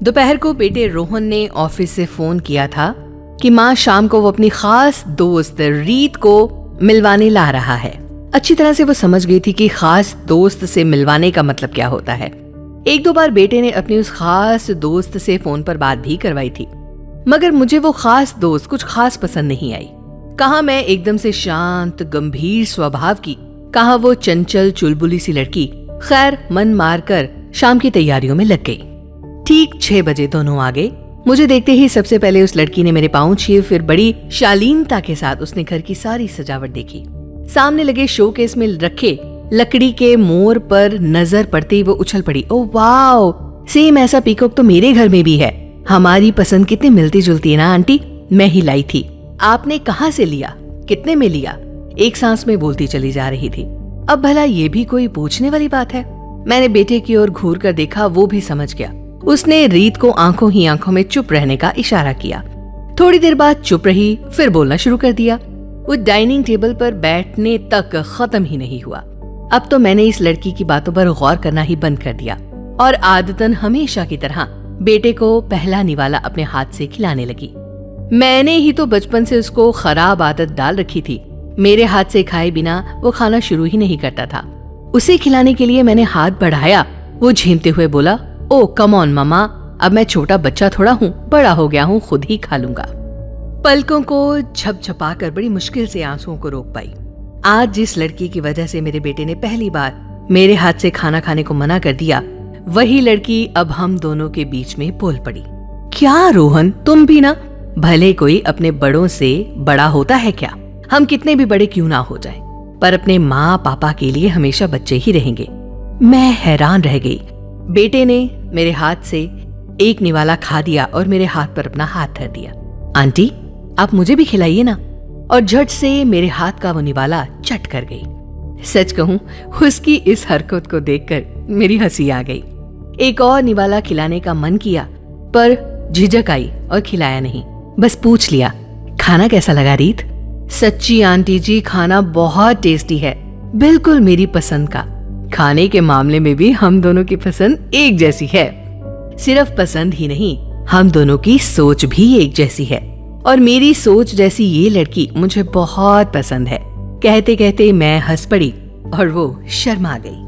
दोपहर को बेटे रोहन ने ऑफिस से फोन किया था कि माँ शाम को वो अपनी खास दोस्त रीत को मिलवाने ला रहा है। अच्छी तरह से वो समझ गई थी कि खास दोस्त से मिलवाने का मतलब क्या होता है। एक दो बार बेटे ने अपनी उस खास दोस्त से फोन पर बात भी करवाई थी, मगर मुझे वो खास दोस्त कुछ खास पसंद नहीं आई। कहाँ मैं एकदम से शांत गंभीर स्वभाव की, कहाँ वो चंचल चुलबुली सी लड़की। खैर मन मारकर शाम की तैयारियों में लग गई। ठीक 6 बजे दोनों आ गए। मुझे देखते ही सबसे पहले उस लड़की ने मेरे पाँव छुए, फिर बड़ी शालीनता के साथ उसने घर की सारी सजावट देखी। सामने लगे शोकेस में रखे लकड़ी के मोर पर नजर पड़ते ही वो उछल पड़ी। ओ वाओ, सेम ऐसा पीकॉक तो मेरे घर में भी है। हमारी पसंद कितनी मिलती जुलती है ना आंटी। मैं ही लाई थी। आपने कहाँ से लिया, कितने में लिया? एक सांस में बोलती चली जा रही थी। अब भला ये भी कोई पूछने वाली बात है? मैंने बेटे की ओर घूर कर देखा, वो भी समझ गया। उसने रीत को आंखों ही आंखों में चुप रहने का इशारा किया। थोड़ी देर बाद चुप रही, फिर बोलना शुरू कर दिया। वो डाइनिंग टेबल पर बैठने तक खत्म ही नहीं हुआ। अब तो मैंने इस लड़की की बातों पर गौर करना ही बंद कर दिया और आदतन हमेशा की तरह बेटे को पहला निवाला अपने हाथ से खिलाने लगी। मैंने ही तो बचपन से उसको खराब आदत डाल रखी थी। मेरे हाथ से खाए बिना वो खाना शुरू ही नहीं करता था। उसे खिलाने के लिए मैंने हाथ बढ़ाया। वो झेमते हुए बोला, ओ कम ऑन मम्मा, अब मैं छोटा बच्चा थोड़ा हूँ, बड़ा हो गया हूँ, खुद ही खा लूंगा। पलकों को झपझपाकर बड़ी मुश्किल से आंसुओं को रोक पाई। आज जिस लड़की की वजह से मेरे बेटे ने पहली बार मेरे हाथ से खाना खाने को मना कर दिया, वही लड़की अब हम दोनों के बीच में बोल पड़ी। क्या रोहन, तुम भी ना, भले कोई अपने बड़ों से बड़ा होता है क्या? हम कितने भी बड़े क्यों ना हो जाए, पर अपने माँ पापा के लिए हमेशा बच्चे ही रहेंगे। मैं हैरान रह गई। बेटे ने मेरे हाथ से एक निवाला खा दिया और मेरे हाथ पर अपना हाथ धर दिया। आंटी, आप मुझे भी खिलाइए ना। और झट से मेरे हाथ का वो निवाला चट कर गई। सच कहूं, उसकी इस हरकत को देखकर मेरी हंसी आ गई। एक और निवाला खिलाने का मन किया, पर झिझक आई और खिलाया नहीं। बस पूछ लिया, खाना कैसा लगा रीत? सच्ची आंटी जी, खाना बहुत टेस्टी है, बिल्कुल मेरी पसंद का। खाने के मामले में भी हम दोनों की पसंद एक जैसी है। सिर्फ पसंद ही नहीं, हम दोनों की सोच भी एक जैसी है। और मेरी सोच जैसी ये लड़की मुझे बहुत पसंद है। कहते कहते मैं हंस पड़ी और वो शर्मा गई।